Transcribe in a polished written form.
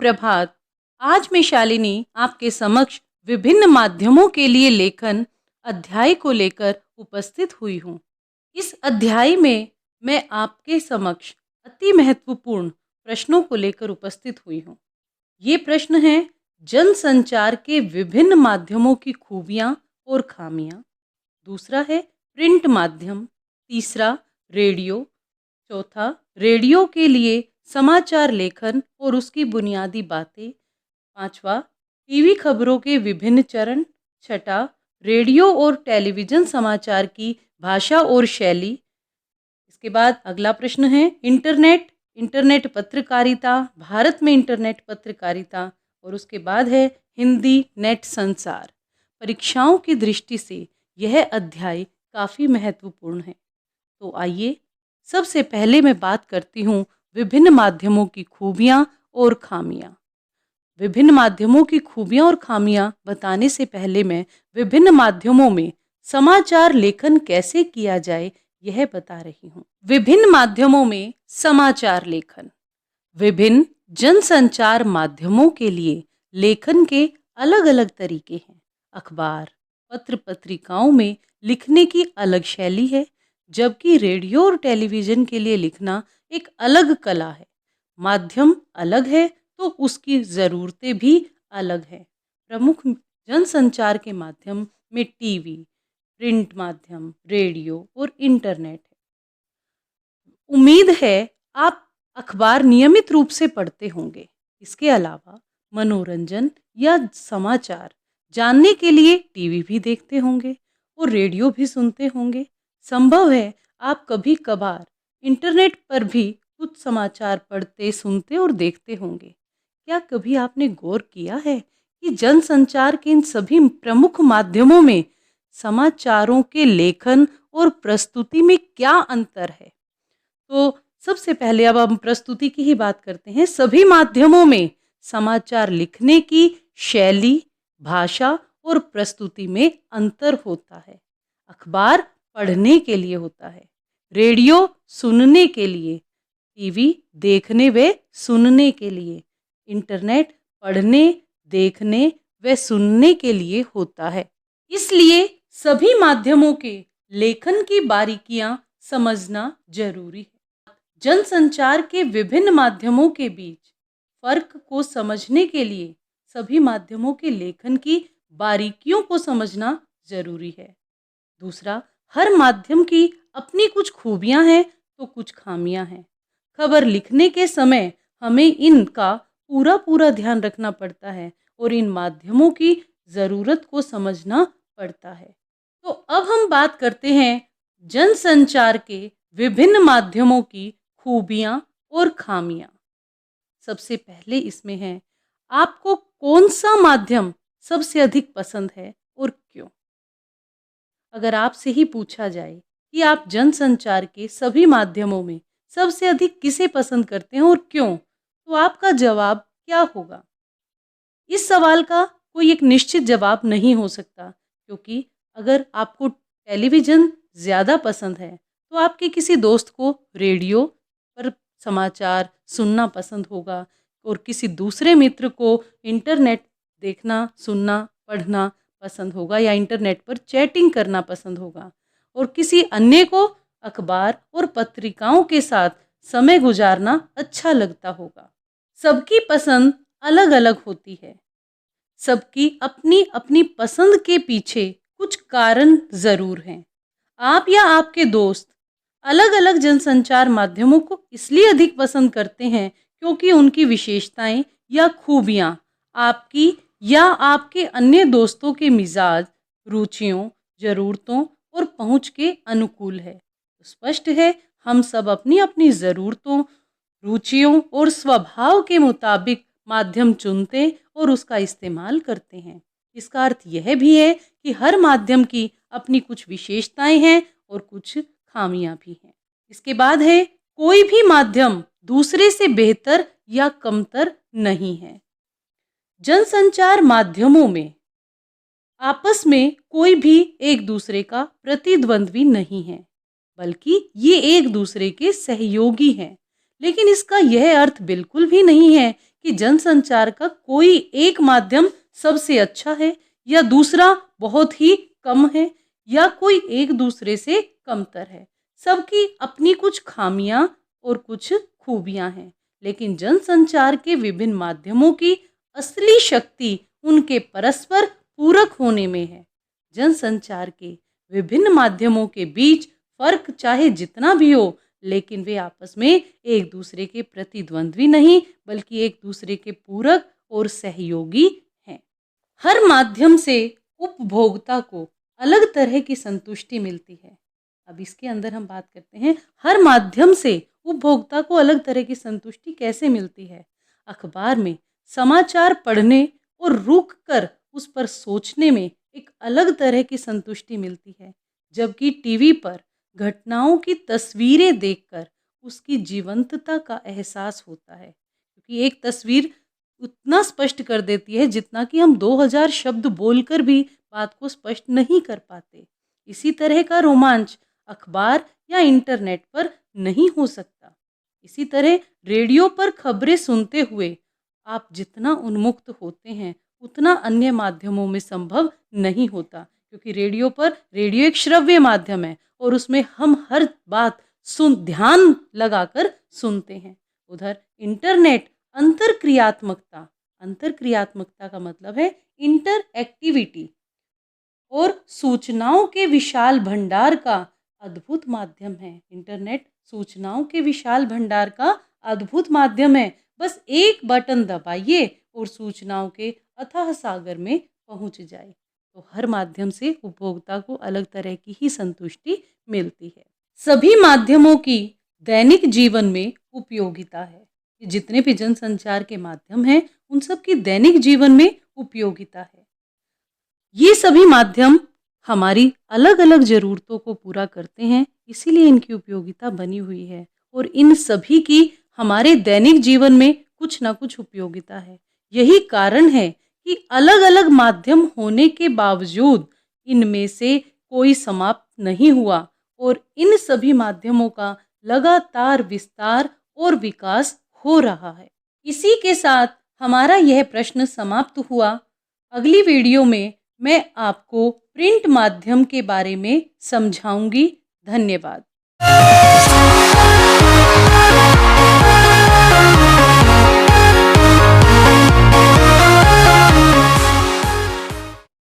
सुप्रभात। आज मैं शालिनी आपके समक्ष विभिन्न माध्यमों के लिए लेखन अध्याय को लेकर उपस्थित हुई हूँ। इस अध्याय में मैं आपके समक्ष अति महत्वपूर्ण प्रश्नों को लेकर उपस्थित हुई हूँ। ये प्रश्न हैं जनसंचार के विभिन्न माध्यमों की खूबियाँ और खामियाँ। दूसरा है प्रिंट माध्यम। तीसरा रेडियो। चौथा रेडियो के लिए समाचार लेखन और उसकी बुनियादी बातें। पांचवा टीवी खबरों के विभिन्न चरण। छठा रेडियो और टेलीविज़न समाचार की भाषा और शैली। इसके बाद अगला प्रश्न है इंटरनेट पत्रकारिता, भारत में इंटरनेट पत्रकारिता। और उसके बाद है हिंदी नेट संसार। परीक्षाओं की दृष्टि से यह अध्याय काफ़ी महत्वपूर्ण है। तो आइए सबसे पहले मैं बात करती हूँ विभिन्न माध्यमों की खूबियाँ और खामियाँ। विभिन्न माध्यमों की खूबियाँ और खामियाँ बताने से पहले मैं विभिन्न माध्यमों में समाचार लेखन कैसे किया जाए यह बता रही हूँ। विभिन्न माध्यमों में समाचार लेखन। विभिन्न जनसंचार माध्यमों के लिए लेखन के अलग अलग तरीके हैं। अखबार, पत्र पत्रिकाओं में लिखने की अलग शैली है, जबकि रेडियो और टेलीविज़न के लिए लिखना एक अलग कला है। माध्यम अलग है तो उसकी ज़रूरतें भी अलग हैं। प्रमुख जनसंचार के माध्यम में टीवी, प्रिंट माध्यम, रेडियो और इंटरनेट है। उम्मीद है आप अखबार नियमित रूप से पढ़ते होंगे। इसके अलावा मनोरंजन या समाचार जानने के लिए टीवी भी देखते होंगे और रेडियो भी सुनते होंगे। संभव है आप कभी कभार इंटरनेट पर भी कुछ समाचार पढ़ते, सुनते और देखते होंगे। क्या कभी आपने गौर किया है कि जनसंचार के इन सभी प्रमुख माध्यमों में समाचारों के लेखन और प्रस्तुति में क्या अंतर है? तो सबसे पहले अब हम प्रस्तुति की ही बात करते हैं। सभी माध्यमों में समाचार लिखने की शैली, भाषा और प्रस्तुति में अंतर होता है। अखबार पढ़ने के लिए होता है, रेडियो सुनने के लिए, टीवी देखने व सुनने के लिए, इंटरनेट पढ़ने, देखने व सुनने के लिए होता है। इसलिए सभी माध्यमों के लेखन की बारीकियां समझना जरूरी है। जनसंचार के विभिन्न माध्यमों के बीच फर्क को समझने के लिए सभी माध्यमों के लेखन की बारीकियों को समझना जरूरी है। दूसरा, हर माध्यम की अपनी कुछ खूबियां हैं तो कुछ खामियां हैं। खबर लिखने के समय हमें इनका पूरा ध्यान रखना पड़ता है और इन माध्यमों की ज़रूरत को समझना पड़ता है। तो अब हम बात करते हैं जनसंचार के विभिन्न माध्यमों की खूबियां और खामियां। सबसे पहले इसमें है, आपको कौन सा माध्यम सबसे अधिक पसंद है और क्यों? अगर आपसे ही पूछा जाए कि आप जनसंचार के सभी माध्यमों में सबसे अधिक किसे पसंद करते हैं और क्यों, तो आपका जवाब क्या होगा? इस सवाल का कोई एक निश्चित जवाब नहीं हो सकता, क्योंकि अगर आपको टेलीविज़न ज़्यादा पसंद है तो आपके किसी दोस्त को रेडियो पर समाचार सुनना पसंद होगा और किसी दूसरे मित्र को इंटरनेट देखना, सुनना, पढ़ना पसंद होगा या इंटरनेट पर चैटिंग करना पसंद होगा और किसी अन्य को अखबार और पत्रिकाओं के साथ समय गुजारना अच्छा लगता होगा। सबकी पसंद अलग अलग होती है। सबकी अपनी अपनी पसंद के पीछे कुछ कारण ज़रूर हैं। आप या आपके दोस्त अलग अलग जनसंचार माध्यमों को इसलिए अधिक पसंद करते हैं क्योंकि उनकी विशेषताएं या खूबियां आपकी या आपके अन्य दोस्तों के मिजाज, रुचियों, ज़रूरतों और पहुंच के अनुकूल है। तो स्पष्ट है, हम सब अपनी अपनी ज़रूरतों, रुचियों और स्वभाव के मुताबिक माध्यम चुनते और उसका इस्तेमाल करते हैं। इसका अर्थ यह भी है कि हर माध्यम की अपनी कुछ विशेषताएं हैं और कुछ खामियां भी हैं। इसके बाद है, कोई भी माध्यम दूसरे से बेहतर या कमतर नहीं है। जनसंचार माध्यमों में आपस में कोई भी एक दूसरे का प्रतिद्वंद्वी नहीं है, बल्कि ये एक दूसरे के सहयोगी हैं। लेकिन इसका यह अर्थ बिल्कुल भी नहीं है कि जनसंचार का कोई एक माध्यम सबसे अच्छा है या दूसरा बहुत ही कम है या कोई एक दूसरे से कमतर है। सबकी अपनी कुछ खामियां और कुछ खूबियां हैं, लेकिन जनसंचार के विभिन्न माध्यमों की असली शक्ति उनके परस्पर पूरक होने में है। जनसंचार के विभिन्न माध्यमों के बीच फर्क चाहे जितना भी हो, लेकिन वे आपस में एक दूसरे के प्रतिद्वंद्वी नहीं बल्कि एक दूसरे के पूरक और सहयोगी हैं। हर माध्यम से उपभोक्ता को अलग तरह की संतुष्टि मिलती है। अब इसके अंदर हम बात करते हैं, हर माध्यम से उपभोक्ता को अलग तरह की संतुष्टि कैसे मिलती है। अखबार में समाचार पढ़ने और रुक कर उस पर सोचने में एक अलग तरह की संतुष्टि मिलती है, जबकि टीवी पर घटनाओं की तस्वीरें देखकर उसकी जीवंतता का एहसास होता है, क्योंकि एक तस्वीर उतना स्पष्ट कर देती है जितना कि हम 2000 शब्द बोलकर भी बात को स्पष्ट नहीं कर पाते। इसी तरह का रोमांच अखबार या इंटरनेट पर नहीं हो सकता। इसी तरह रेडियो पर खबरें सुनते हुए आप जितना उन्मुक्त होते हैं उतना अन्य माध्यमों में संभव नहीं होता, क्योंकि रेडियो एक श्रव्य माध्यम है और उसमें हम हर बात ध्यान लगाकर सुनते हैं। उधर इंटरनेट अंतरक्रियात्मकता का मतलब है इंटर एक्टिविटी और सूचनाओं के विशाल भंडार का अद्भुत माध्यम है। इंटरनेट सूचनाओं के विशाल भंडार का अद्भुत माध्यम है। बस एक बटन दबाइए और सूचनाओं के अथाह सागर में पहुंच जाए। तो हर माध्यम से उपभोक्ता को अलग तरह की ही संतुष्टि मिलती है। सभी माध्यमों की दैनिक जीवन में उपयोगिता है। जितने भी जनसंचार के माध्यम हैं उन सब की दैनिक जीवन में उपयोगिता है। ये सभी माध्यम हमारी अलग अलग ज़रूरतों को पूरा करते हैं, इसीलिए इनकी उपयोगिता बनी हुई है और इन सभी की हमारे दैनिक जीवन में कुछ ना कुछ उपयोगिता है। यही कारण है कि अलग अलग माध्यम होने के बावजूद इनमें से कोई समाप्त नहीं हुआ और इन सभी माध्यमों का लगातार विस्तार और विकास हो रहा है। इसी के साथ हमारा यह प्रश्न समाप्त हुआ। अगली वीडियो में मैं आपको प्रिंट माध्यम के बारे में समझाऊंगी। धन्यवाद।